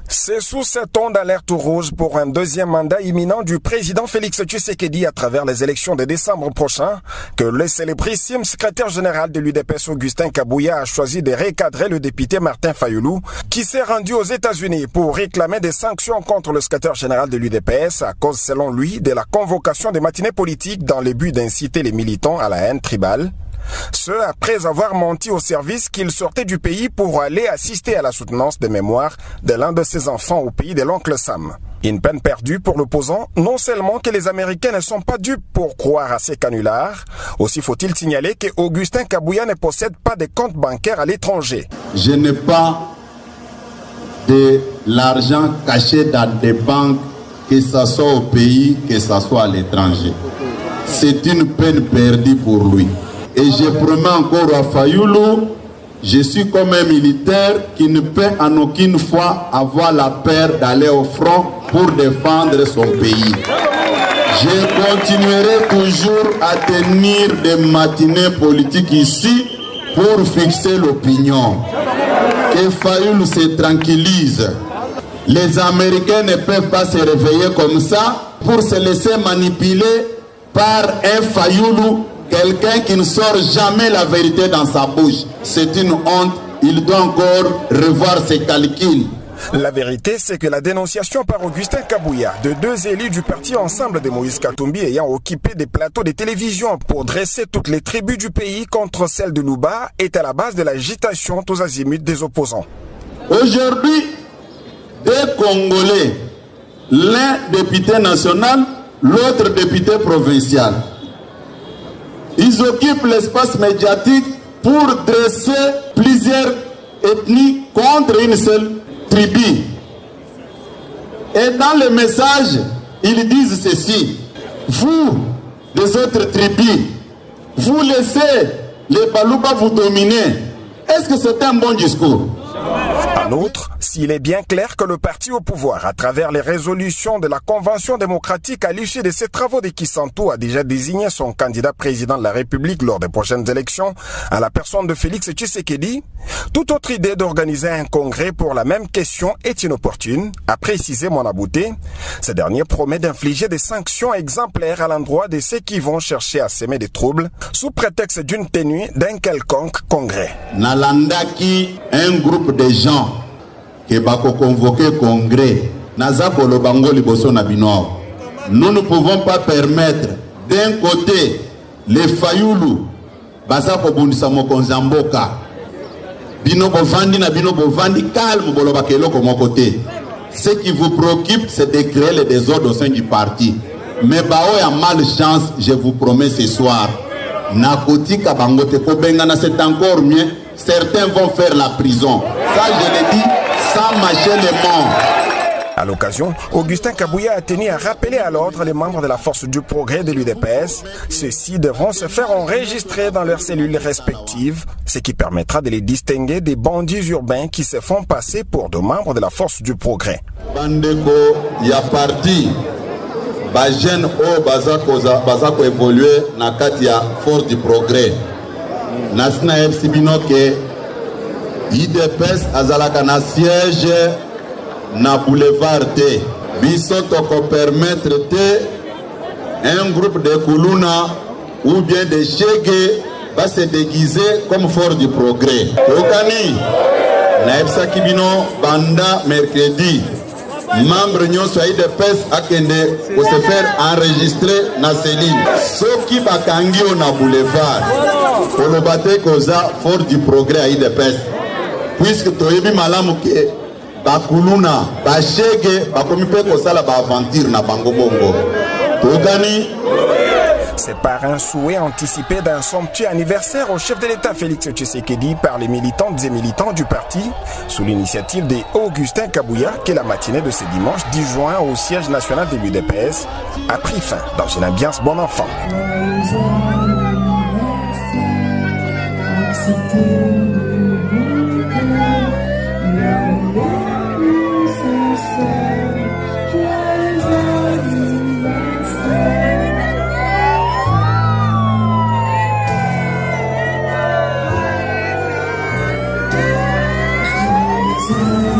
C'est sous cette onde d'alerte rouge pour un deuxième mandat imminent du président Félix Tshisekedi à travers les élections de décembre prochain que le célébrissime secrétaire général de l'UDPS Augustin Kabouya a choisi de recadrer le député Martin Fayoulou qui s'est rendu aux États-Unis pour réclamer des sanctions contre le secrétaire général de l'UDPS à cause, selon lui, de la convocation des matinées politiques dans le but d'inciter les militants à la haine tribale. Ce, après avoir menti au service qu'il sortait du pays pour aller assister à la soutenance des mémoires de l'un de ses enfants au pays de l'oncle Sam. Une peine perdue pour l'opposant, non seulement que les Américains ne sont pas dupes pour croire à ces canulars, aussi faut-il signaler que Augustin Kabouya ne possède pas de compte bancaire à l'étranger. Je n'ai pas de l'argent caché dans des banques, que ce soit au pays, que ce soit à l'étranger. C'est une peine perdue pour lui. Et je promets encore à Fayoulou, je suis comme un militaire qui ne peut en aucune fois avoir la peur d'aller au front pour défendre son pays. Je continuerai toujours à tenir des matinées politiques ici pour fixer l'opinion. Que Fayoulou se tranquillise. Les Américains ne peuvent pas se réveiller comme ça pour se laisser manipuler par un Fayoulou. Quelqu'un qui ne sort jamais la vérité dans sa bouche. C'est une honte. Il doit encore revoir ses calculs. La vérité, c'est que la dénonciation par Augustin Kabouya de deux élus du parti Ensemble de Moïse Katumbi ayant occupé des plateaux de télévision pour dresser toutes les tribus du pays contre celle de Louba est à la base de l'agitation aux azimuts des opposants. Aujourd'hui, deux Congolais, l'un député national, l'autre député provincial, ils occupent l'espace médiatique pour dresser plusieurs ethnies contre une seule tribu. Et dans le message, ils disent ceci: vous, des autres tribus, vous laissez les Balouba vous dominer. Est-ce que c'est un bon discours? En outre, s'il est bien clair que le parti au pouvoir, à travers les résolutions de la Convention démocratique à l'issue de ses travaux de Kisantou, a déjà désigné son candidat président de la République lors des prochaines élections, à la personne de Félix Tshisekedi, toute autre idée d'organiser un congrès pour la même question est inopportune, a précisé Monabouté. Ce dernier promet d'infliger des sanctions exemplaires à l'endroit de ceux qui vont chercher à semer des troubles sous prétexte d'une tenue d'un quelconque congrès. Nalandaki, un groupe de gens qui bako convoquer congrès, nazakolo bango liboso na bino. Nous ne pouvons pas permettre d'un côté les Fayoulou basako bundisa mokonza mboka. Bino bovandi na bino bovandi calme boloba keloko mon côté. Ce qui vous préoccupe, c'est de créer le désordre au sein du parti. Mais bao ya malchance, je vous promets ce soir, nakotika bangote ko bengana, c'est encore mieux. Certains vont faire la prison. Ça, je l'ai dit, sans mâcher les morts. À l'occasion, Augustin Kabouya a tenu à rappeler à l'ordre les membres de la Force du Progrès de l'UDPS. Ceux-ci devront se faire enregistrer dans leurs cellules respectives, ce qui permettra de les distinguer des bandits urbains qui se font passer pour des membres de la Force du Progrès. Bandeko, il y a parti. Bajen o bazako évoluer na kati ya Force du Progrès. Nasina Epsibino ke IDPS azalaka na siège na boulevard T. Biso toko permettre te un groupe de Kuluna ou bien de Chege va se déguiser comme Force du Progrès. Okani na Epsaki bino banda mercredi. Membre nyonso ya IDPS akende pour se faire enregistrer na cellule. Soki bakangi o na boulevard kolobate koza Force du Progrès à IDPS. Puisque toyebi malamu ke bakuluna bashege bakomi pe kosala ba aventure na bango bongo. Tokani. C'est par un souhait anticipé d'un somptueux anniversaire au chef de l'État Félix Tshisekedi par les militantes et militants du parti, sous l'initiative de Augustin Kabouya, que la matinée de ce dimanche 10 juin au siège national de l'UDPS a pris fin dans une ambiance bon enfant. Merci.